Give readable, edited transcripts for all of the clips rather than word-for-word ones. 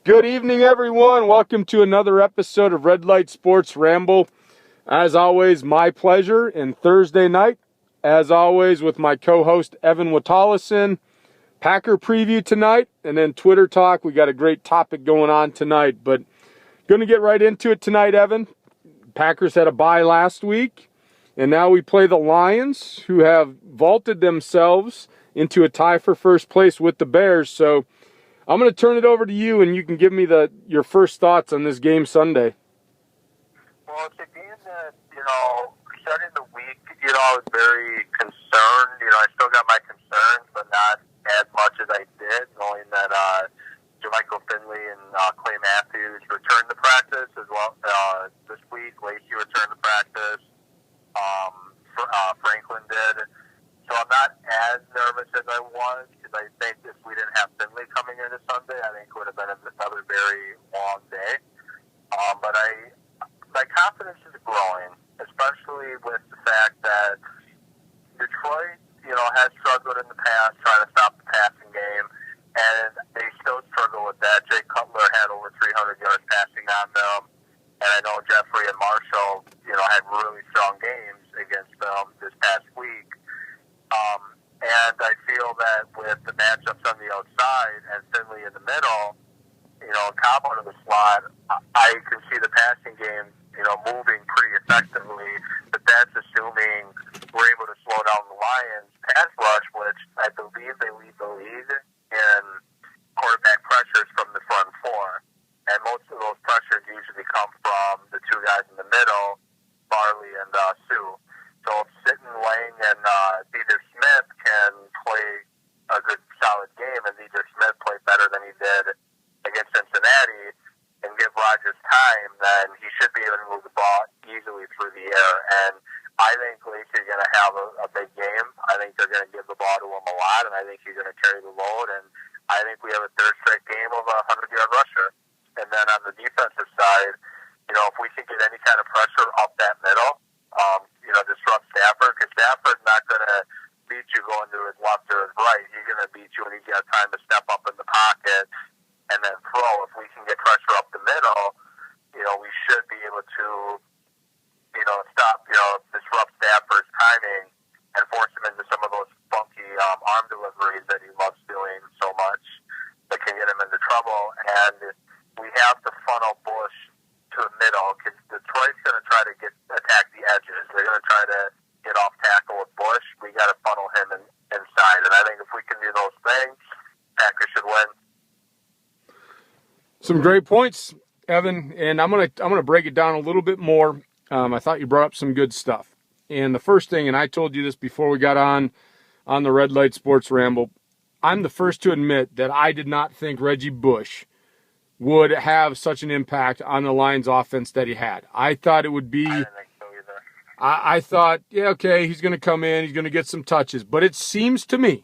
Good evening, everyone. Welcome to another episode of Light Sports Ramble. As always, my pleasure. And Thursday night, as always, with my co-host Evan Witalison. Packer preview tonight, and then Twitter talk. We got a great topic going on tonight, but going to get right into it tonight, Evan. Packers had a bye last week, and now we play the Lions, who have vaulted themselves into a tie for first place with the Bears. So I'm going to turn it over to you, and you can give me your first thoughts on this game Sunday. Well, it's a game that, starting the week, I was very concerned. I still got my concerns, but not as much as I did, knowing that Jermichael Finley and Clay Matthews returned to practice as well this week. Lacey returned to practice. Franklin did. So I'm not as nervous as I was, because I think if we didn't have Finley coming into Sunday, I think it would have been another very long day. But my confidence is growing, especially with the fact that Detroit, has struggled in the past trying to stop the passing game, and they still struggle with that. Jay Cutler had over 300 yards passing on them, and I know Jeffrey and Marshall, had really strong games against them this past week. And I feel that with the matchups on the outside and Finley in the middle, Cobb out of the slot, I can see the passing game, moving pretty effectively. But that's assuming we're able to slow down the Lions' pass rush, which I believe they lead the league in quarterback pressures from the front four. And most of those pressures usually come from the two guys in the middle, Barley and Sue. So if Sitton, Lang, and Deidre Smith can play a good, solid game, and Deidre Smith play better than he did against Cincinnati, and give Rodgers time, then he should be able to move the ball easily through the air. And I think Lacey's going to have a big game. I think they're going to give the ball to him a lot, and I think he's going to carry the load. And I think we have a third straight game of a 100-yard rusher. And then on the defensive side, if we can get any kind of pressure up that middle, disrupt Stafford, because Stafford's not going to beat you going to his left or his right. He's going to beat you when he's got time to step up in the pocket and then throw. If we can get pressure up the middle, we should be able to, stop, disrupt Stafford's timing and force him into some of those funky arm deliveries that he loves doing so much that can get him into trouble. And we have to funnel Bush to the middle, because Detroit's going to try to attack the edges. They're going to try to get off tackle with Bush. We got to funnel him inside. And I think if we can do those things, Packers should win. Some great points, Evan, and I'm gonna break it down a little bit more. I thought you brought up some good stuff. And the first thing, and I told you this before we got on the Red Light Sports Ramble, I'm the first to admit that I did not think Reggie Bush would have such an impact on the Lions offense that he had. I thought it would be... I didn't think so either. I thought, yeah, okay, he's going to come in, he's going to get some touches. But it seems to me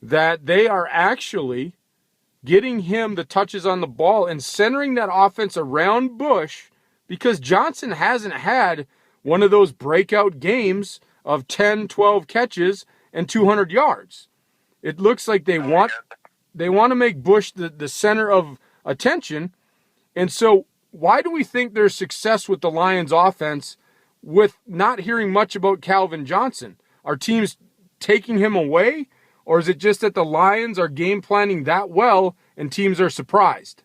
that they are actually getting him the touches on the ball and centering that offense around Bush, because Johnson hasn't had one of those breakout games of 10, 12 catches and 200 yards. It looks like they want to make Bush the center of attention. And so why do we think there's success with the Lions offense with not hearing much about Calvin Johnson? Are teams taking him away, or is it just that the Lions are game planning that well and teams are surprised?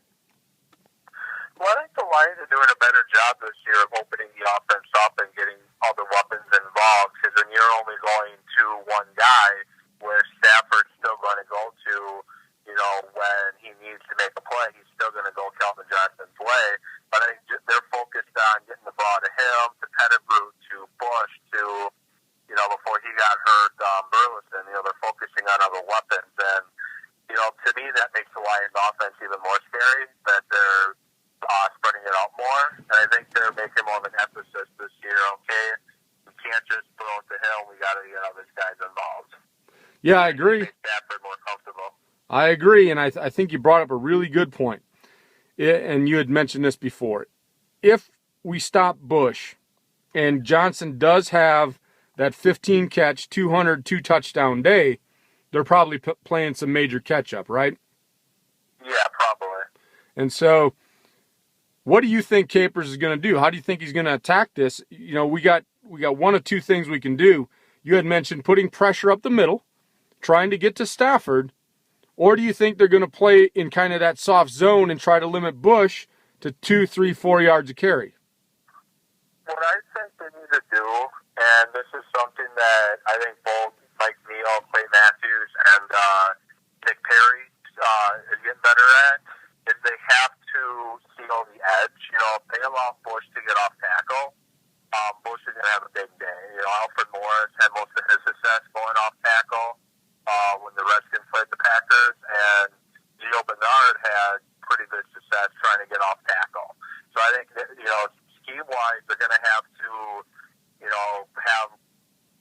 Well, I think the Lions are doing a better job this year of opening the offense up and getting other weapons involved, because when you're only going to one guy, where Stafford's still going to go to, when he needs to make a play, he's still going to go Calvin Johnson's way. But I think they're focused on getting the ball to him, to Pettigrew, to Bush, to, before he got hurt, Burleson. They're focusing on other weapons. And, to me, that makes the Lions offense even more scary, that they're spreading it out more. And I think they're making more of an emphasis this year, okay? We can't just throw it to him. We got to get other guys involved. Yeah, I agree. Make Stafford more comfortable. I agree, and I think you brought up a really good point. And you had mentioned this before. If we stop Bush and Johnson does have that 15-catch, 200, 2-touchdown day, they're probably playing some major catch-up, right? Yeah, probably. And so what do you think Capers is going to do? How do you think he's going to attack this? You know, we got one of two things we can do. You had mentioned putting pressure up the middle, trying to get to Stafford, or do you think they're going to play in kind of that soft zone and try to limit Bush to 2, 3, 4 yards of carry? What I think they need to do, and this is something that I think both Mike Neal, Clay Matthews, and Nick Perry is getting better at, is they have to seal the edge. You know, if they allow Bush to get off tackle, Bush is going to have a big day. You know, Alfred Morris had most of his success going off tackle when the Redskins played the Packers, and Gio Bernard had pretty good success trying to get off tackle. So I think that, you know, scheme-wise, they're going to have to, you know, have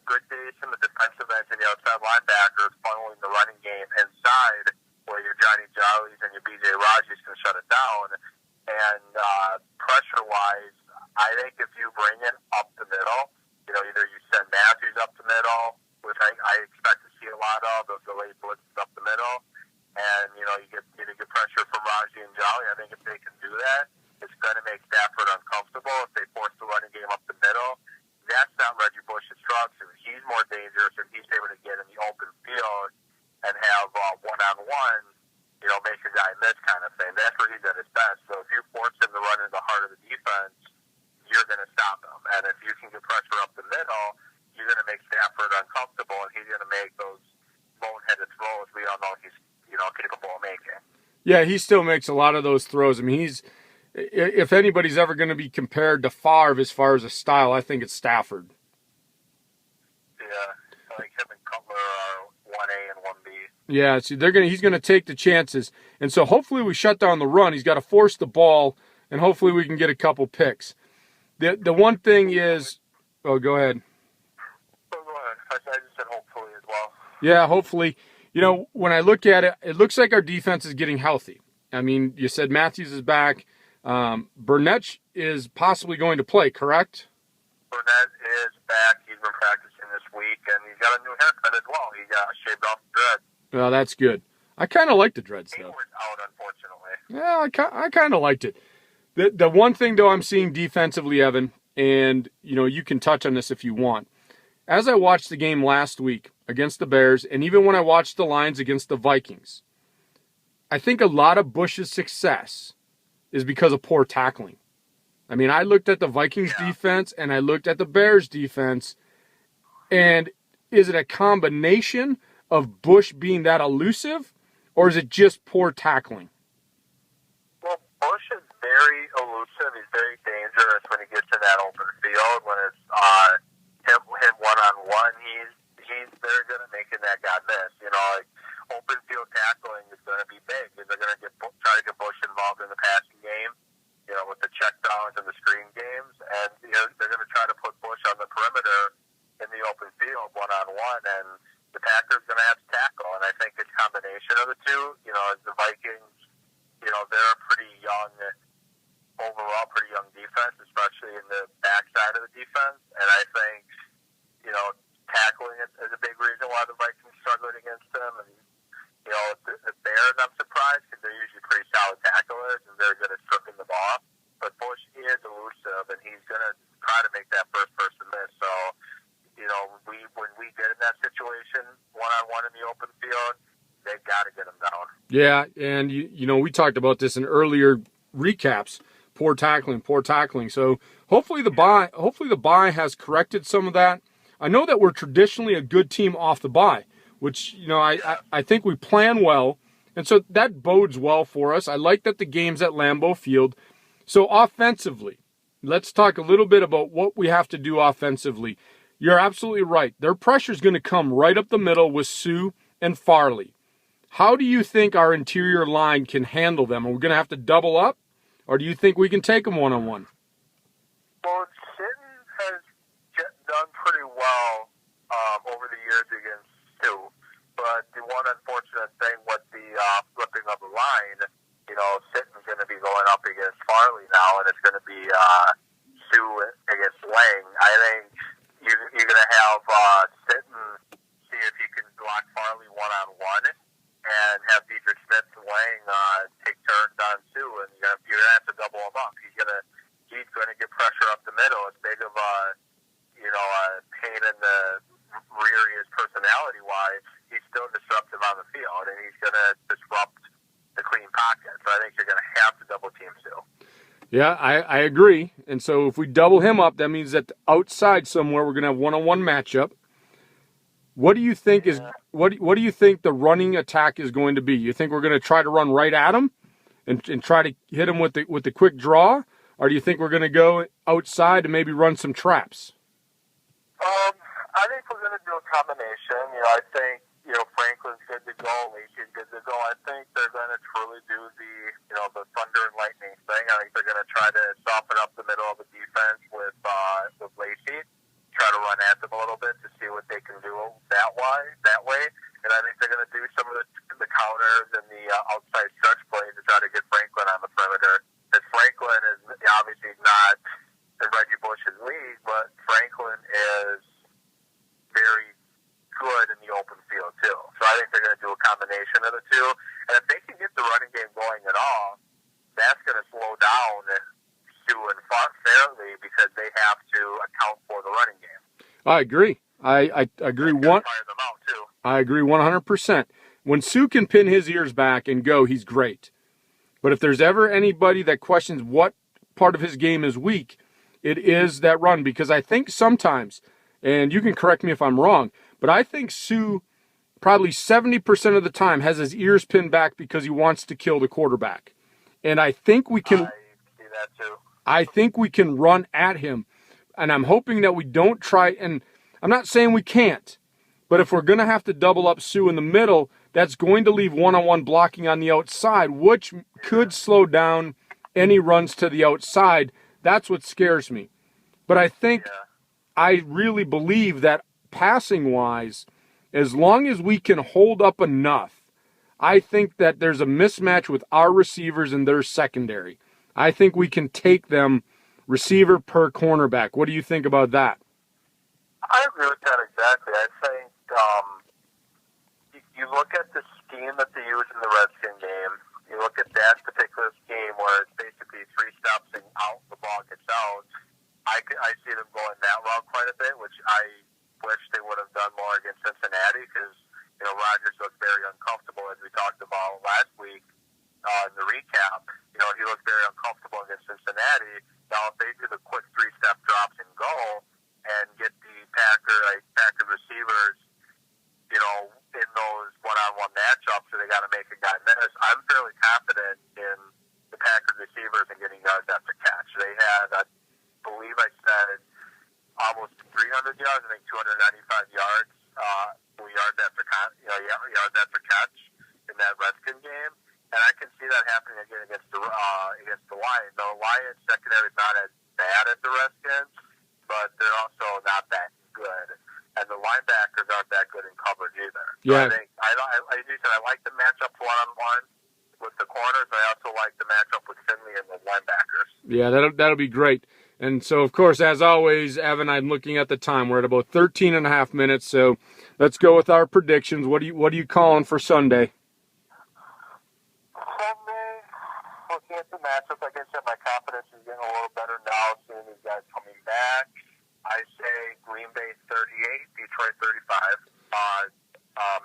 good days from the defensive end and the outside linebackers funneling the running game inside where your Johnny Jollies and your B.J. Rogers can shut it down. And pressure-wise, I think if you bring it up the middle, you know, either you send Matthews up the middle, which I expect to see a lot of the late blitzes up the middle, and, you know, you get pressure from Raji and Jolly. I think if they can do that, it's going to make Stafford uncomfortable. If they force the running game up the middle, that's not Reggie Bush's strong suit. He's more dangerous if he's able to get in the open field and have one-on-one, you know, make a guy miss kind of thing. That's where he's at his best. So if you force him to run in the heart of the defense, you're going to stop him. And if you can get pressure up the middle, you're going to make Stafford uncomfortable, and he's going to make those boneheaded throws we all know he's, you know, capable of making. Yeah, he still makes a lot of those throws. I mean, if anybody's ever going to be compared to Favre as far as a style, I think it's Stafford. Yeah, like him and Cutler are 1A and 1B. Yeah, see, he's going to take the chances. And so hopefully we shut down the run. He's got to force the ball, and hopefully we can get a couple picks. The one thing is, oh, go ahead. Oh, go ahead. I just said hopefully as well. Yeah, hopefully. You know, when I look at it, it looks like our defense is getting healthy. I mean, you said Matthews is back. Burnett is possibly going to play, correct? Burnett is back. He's been practicing this week, and he's got a new haircut as well. He got shaved off the dreads. Well, that's good. I kind of like the dreads, though. He was out, unfortunately. Yeah, I kind of liked it. The one thing, though, I'm seeing defensively, Evan, and, you know, you can touch on this if you want. As I watched the game last week against the Bears, and even when I watched the Lions against the Vikings, I think a lot of Bush's success is because of poor tackling. I mean, I looked at the Vikings defense and I looked at the Bears defense, and is it a combination of Bush being that elusive, or is it just poor tackling? Well, Bush is very elusive. He's very dangerous when he gets in that open field. When it's him one-on-one, he's very good at making that guy miss. You know, like open field tackling is going to be big. They're going to try to get Bush involved in the passing game, you know, with the check downs and the screen games, and you know, they're going to try to put Bush on the perimeter in the open field one-on-one, and the Packers going to have to tackle. And I think it's a combination of the two. You know, the Vikings, you know, they're a pretty young defense, especially in the backside of the defense. And I think, you know, tackling is a big reason why the Vikings struggled against them. And, you know, the Bears, I'm surprised because they're usually pretty solid tacklers and very good at stripping the ball. But Bush is elusive, and he's going to try to make that first person miss. So, you know, when we get in that situation, one-on-one in the open field, they've got to get him down. Yeah, and, you know, we talked about this in earlier recaps. Poor tackling. So hopefully the bye has corrected some of that. I know that we're traditionally a good team off the bye, which, you know, I think we plan well, and so that bodes well for us. I like that the game's at Lambeau Field. So offensively, let's talk a little bit about what we have to do offensively. You're absolutely right. Their pressure is going to come right up the middle with Sue and Farley. How do you think our interior line can handle them? Are we going to have to double up, or do you think we can take them one-on-one? Well, Sitton has done pretty well over the years against Sue, but the one unfortunate thing with the flipping of the line, you know, Sitton's going to be going up against Farley now, and it's going to be Sue against Lang. I think you're going to have Sitton see if he can block Farley one-on-one, and have Diedrich Smith and Lang take turns on Sue, and have to double him up. He's gonna get pressure up the middle. As big of a pain in the rear he is personality wise, he's still disruptive on the field, and he's gonna disrupt the clean pocket. So I think you're gonna have to double team Sue. Yeah, I agree. And so if we double him up, that means that outside somewhere we're going to have one-on-one matchup. What do you think what do you think the running attack is going to be? You think we're going to try to run right at him and try to hit him with the quick draw, or do you think we're going to go outside and maybe run some traps? I think we're going to do a combination. I think Franklin's good to go, Lacey's good to go. I think they're going to truly do the thunder and lightning thing. I think they're going to try to soften up the middle of the defense with Lacey, try to run at them a little bit to see what they can do that way. And I think they're going to do some of the counters and the outside stretch plays to try to get Franklin on the perimeter. Because Franklin is obviously not in Reggie Bush's league, but Franklin is very good in the open field too. So I think they're going to do a combination of the two. And if they can get the running game going at all, that's going to slow down Sue and fairly because they have to account for the running game. I agree. I agree. I agree 100%. When Sue can pin his ears back and go, he's great. But if there's ever anybody that questions what part of his game is weak, it is that run. Because I think sometimes, and you can correct me if I'm wrong, but I think Sue probably 70% of the time has his ears pinned back because he wants to kill the quarterback. And I think we can. I see that too. I think we can run at him. And I'm hoping that we don't try. And I'm not saying we can't. But if we're going to have to double up Sue in the middle, that's going to leave one-on-one blocking on the outside, which could slow down any runs to the outside. That's what scares me. But I think, I really believe that passing-wise, as long as we can hold up enough, I think that there's a mismatch with our receivers and their secondary. I think we can take them receiver per cornerback. What do you think about that? I agree with that exactly. I think you look at the scheme that they use in the Redskin game. You look at that particular scheme where it's basically 3 steps and out, the ball gets out. I see them going that route quite a bit, which I wish they would have done more against Cincinnati because, Rodgers looked very uncomfortable as we talked about last week in the recap. He looked very uncomfortable against Cincinnati. Now, if they do the quick 3-step drops and go and get the Packer receivers, in those one-on-one matchups where they got to make a guy miss, I'm fairly confident in the Packers receivers and getting yards after catch. They had, I believe I said, almost 300 yards, I think 295 yards, yards after catch in that Redskin game. And I can see that happening again against the Lions. The Lions secondary is not as bad as the Redskins, but they're also not that good. And the linebackers aren't that good in coverage either. Yeah. So I like the matchup one-on-one with the corners. I also like the matchup with Finley and the linebackers. Yeah, that'll be great. And so, of course, as always, Evan, I'm looking at the time. We're at about 13 and a half minutes, so let's go with our predictions. What are you calling for Sunday? Sunday, looking at the matchup, like I said, my confidence is getting a little better now, seeing these guys coming back. I say Green Bay 38, Detroit 35.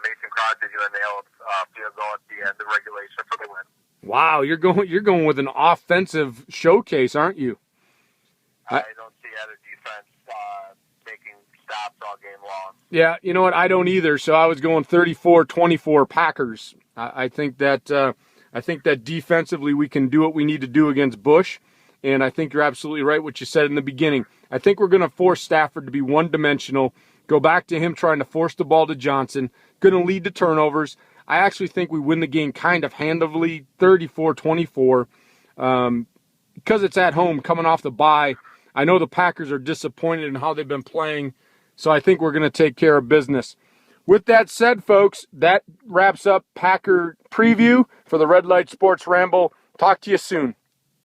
Mason Crosby going to nail field goal at the end of regulation for the win. Wow, you're going with an offensive showcase, aren't you? I don't see other defense making stops all game long. Yeah, you know what? I don't either. So I was going 34-24 Packers. I think that defensively we can do what we need to do against Bush. And I think you're absolutely right what you said in the beginning. I think we're going to force Stafford to be one-dimensional, go back to him trying to force the ball to Johnson, going to lead to turnovers. I actually think we win the game kind of handily, 34-24, because it's at home coming off the bye. I know the Packers are disappointed in how they've been playing, so I think we're going to take care of business. With that said, folks, that wraps up Packer preview for the Red Light Sports Ramble. Talk to you soon.